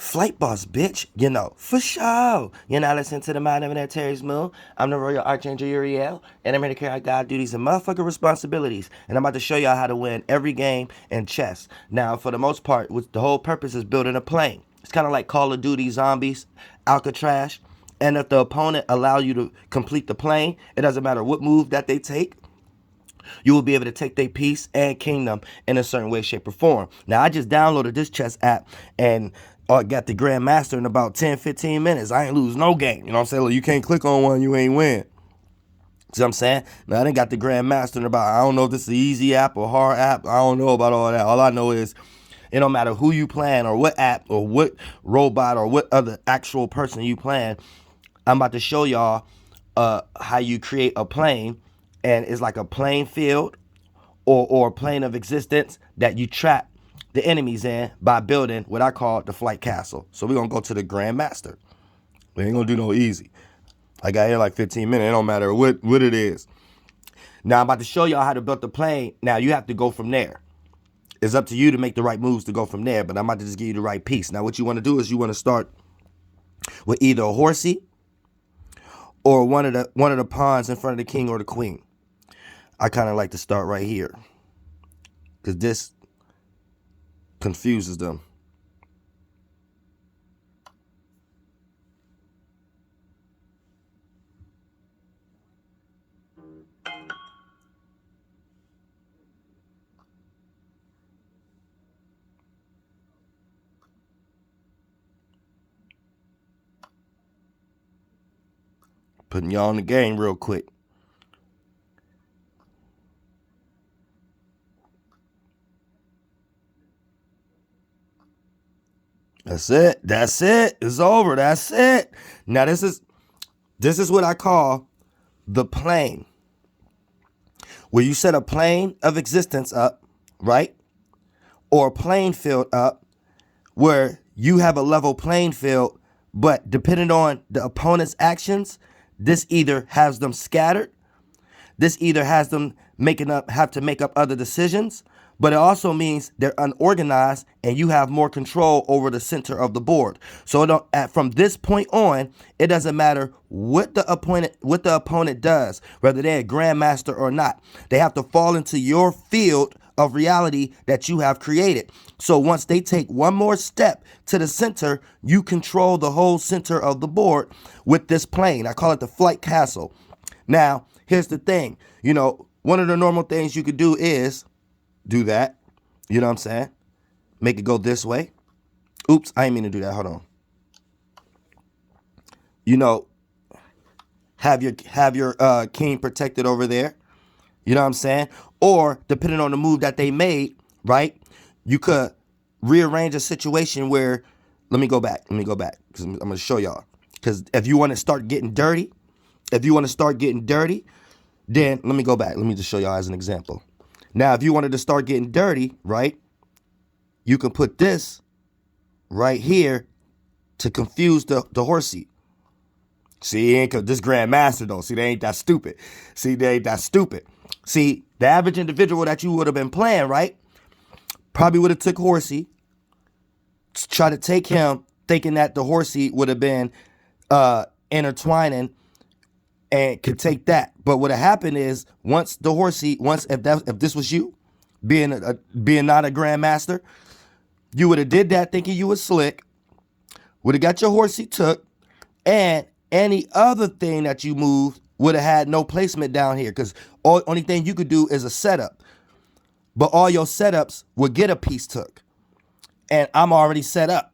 Flight boss, bitch, you know, for sure. You're not listening to the mind of that Terry's Moon. I'm the Royal Archangel Uriel, and I'm here to carry out God duties and motherfucking responsibilities. And I'm about to show y'all how to win every game in chess. Now, for the most part, the whole purpose is building a plane. It's kind of like Call of Duty Zombies, Alcatraz. And if the opponent allows you to complete the plane, it doesn't matter what move that they take, you will be able to take their piece and kingdom in a certain way, shape, or form. Now, I just downloaded this chess app and got the Grandmaster in about 10, 15 minutes. I ain't lose no game. You know what I'm saying? Like, you can't click on one, you ain't win. See what I'm saying? Now, I done got the Grandmaster in about, I don't know if this is an easy app or hard app. I don't know about all that. All I know is it don't matter who you playing or what app or what robot or what other actual person you playing. I'm about to show y'all how you create a plane, and it's like a playing field or a plane of existence that you trap the enemies in by building what I call the flight castle. So we're gonna go to the Grandmaster. We ain't gonna do no easy. I got here like 15 minutes. It don't matter what it is. Now I'm about to show y'all how to build the plane. Now you have to go from there. It's up to you to make the right moves to go from there, but I'm about to just give you the right piece. Now what you want to do is you want to start with either a horsey or one of the pawns in front of the king or the queen. I kind of like to start right here because this confuses them. Putting y'all in the game real quick. That's it. That's it. It's over. That's it. Now this is what I call the plane. Where you set a plane of existence up, right? Or a playing field up where you have a level playing field, but depending on the opponent's actions, this either has them scattered, this either has them have to make up other decisions, but it also means they're unorganized and you have more control over the center of the board. So from this point on, it doesn't matter what the opponent does, whether they're a grandmaster or not. They have to fall into your field of reality that you have created. So once they take one more step to the center, you control the whole center of the board with this plane. I call it the flight castle. Now, here's the thing. You know, one of the normal things you could do is do that. You know what I'm saying? Make it go this way. Oops, I didn't mean to do that. Hold on. You know, have your king protected over there. You know what I'm saying? Or depending on the move that they made, right? You could rearrange a situation where, let me go back because I'm going to show y'all. Because if you want to start getting dirty, then let me go back. Let me just show y'all as an example. Now, if you wanted to start getting dirty, right, you can put this right here to confuse the horsey. See, this Grandmaster though. See, they ain't that stupid. See, the average individual that you would have been playing, right, probably would have took horsey, try to take him, thinking that the horsey would have been intertwining and could take that. But what happened is if this was you, being not a grandmaster, you would have did that thinking you was slick, would have got your horsey took, and any other thing that you moved would have had no placement down here because only thing you could do is a setup. But all your setups would get a piece took. And I'm already set up.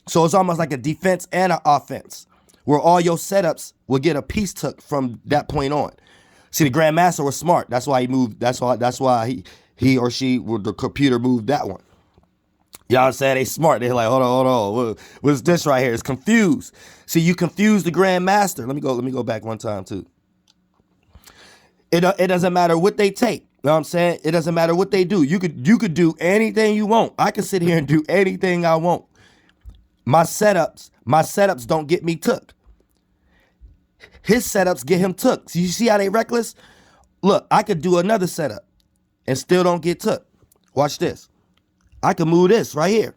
So it's almost like a defense and an offense where all your setups will get a piece took from that point on. See, the Grandmaster was smart. That's why he moved. That's why he or she, with the computer, moved that one. Y'all say they smart. They're like, hold on. What's this right here? It's confused. See, you confuse the Grandmaster. Let me go back one time too. It doesn't matter what they take. You know what I'm saying? It doesn't matter what they do. You could do anything you want. I can sit here and do anything I want. My setups don't get me took. His setups get him took. So you see how they reckless? Look, I could do another setup and still don't get took. Watch this. I can move this right here.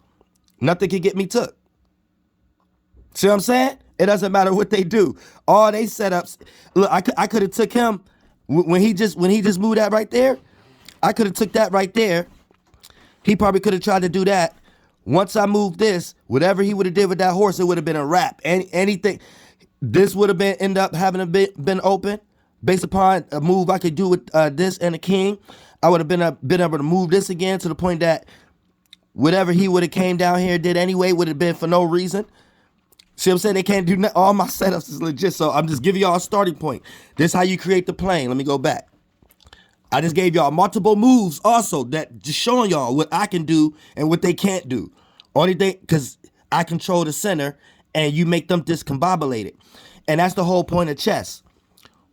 Nothing can get me took. See what I'm saying? It doesn't matter what they do. All they setups. Look, I could have took him when he just moved that right there. I could have took that right there. He probably could have tried to do that. Once I moved this, whatever he would have did with that horse, it would have been a wrap. Anything. This would have end up having been open based upon a move I could do with this and the king. I would have been able to move this again to the point that whatever he would have came down here and did anyway would have been for no reason. See what I'm saying? They can't do nothing. All my setups is legit. So I'm just giving y'all a starting point. This is how you create the plane. Let me go back. I just gave y'all multiple moves also that just showing y'all what I can do and what they can't do. Only thing, because I control the center and you make them discombobulated. And that's the whole point of chess.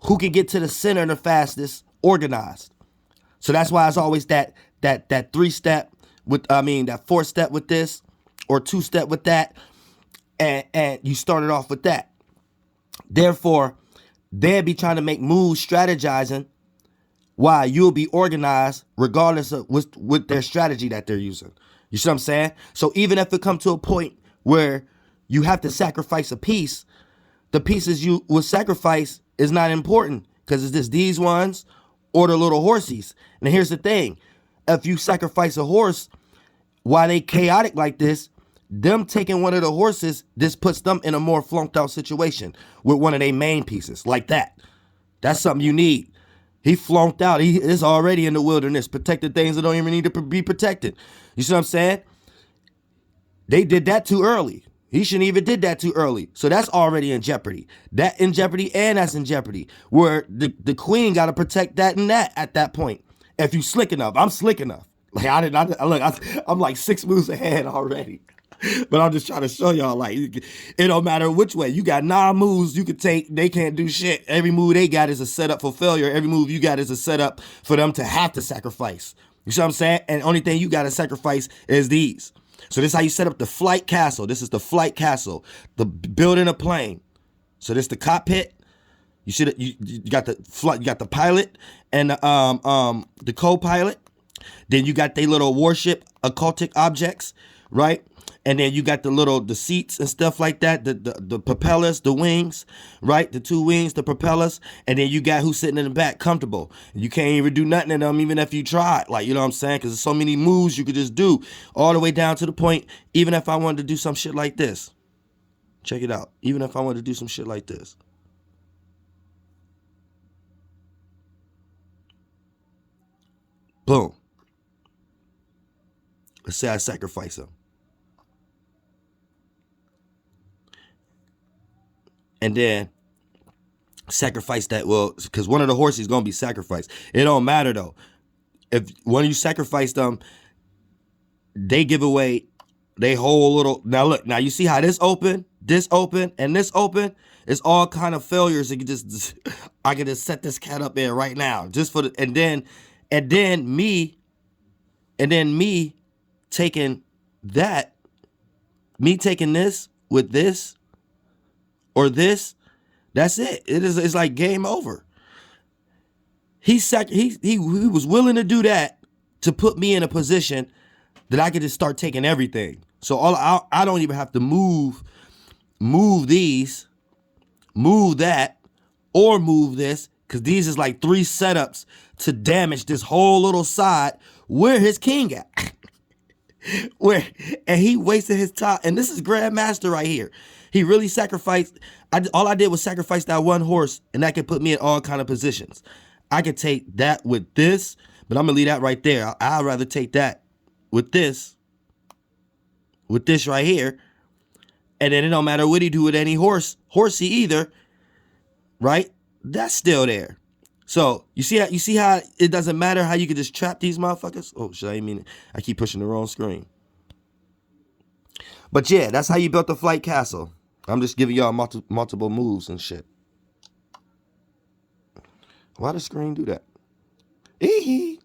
Who can get to the center the fastest, organized. So that's why it's always that 3-step with, that 4-step with this or 2-step with that. And you started off with that. Therefore, they'll be trying to make moves strategizing while you'll be organized regardless of what their strategy that they're using. You see what I'm saying? So even if it comes to a point where you have to sacrifice a piece, the pieces you will sacrifice is not important because it's just these ones or the little horsies. And here's the thing. If you sacrifice a horse while they chaotic like this, them taking one of the horses, this puts them in a more flunked out situation with one of their main pieces like that. That's something you need. He flunked out. He is already in the wilderness, protecting things that don't even need to be protected. You see what I'm saying? They did that too early. He shouldn't even did that too early. So that's already in jeopardy. That in jeopardy and that's in jeopardy. Where the queen got to protect that and that at that point. If you slick enough. I'm slick enough. Like I'm like 6 moves ahead already. But I'm just trying to show y'all, like, it don't matter which way. You got 9 moves you could take. They can't do shit. Every move they got is a setup for failure. Every move you got is a setup for them to have to sacrifice. You see what I'm saying? And the only thing you got to sacrifice is these. So this is how you set up the flight castle. This is the flight castle. The building a plane. So this is the cockpit. You got the flight. You got the pilot and the co-pilot. Then you got they little warship occultic objects, right? And then you got the seats and stuff like that, the propellers, the wings, right? The 2 wings, the propellers. And then you got who's sitting in the back comfortable. You can't even do nothing in them even if you tried. Like, you know what I'm saying? Because there's so many moves you could just do all the way down to the point, even if I wanted to do some shit like this. Check it out. Even if I wanted to do some shit like this. Boom. Let's say I sacrifice him. And then sacrifice that, well, because one of the horses is going to be sacrificed. It don't matter, though. If when you sacrifice them, they give away they whole little... Now, look. Now, you see how this open, and this open? It's all kind of failures. I can just set this cat up there right now. Just for the... And then me taking that, me taking this with this, or this, that's it. It's like game over. He was willing to do that to put me in a position that I could just start taking everything. So I don't even have to move these, move that, or move this, because these is like 3 setups to damage this whole little side where his king at. And he wasted his time. And this is Grandmaster right here. He really sacrificed. All I did was sacrifice that 1 horse, and that could put me in all kind of positions. I could take that with this, but I'm gonna leave that right there. I'd rather take that with this right here, and then it don't matter what he do with any horsey either, right? That's still there. So you see how it doesn't matter how you can just trap these motherfuckers. Oh shit, I mean I keep pushing the wrong screen. But yeah, that's how you built the flight castle. I'm just giving y'all multiple moves and shit. Why does the screen do that? Eehee.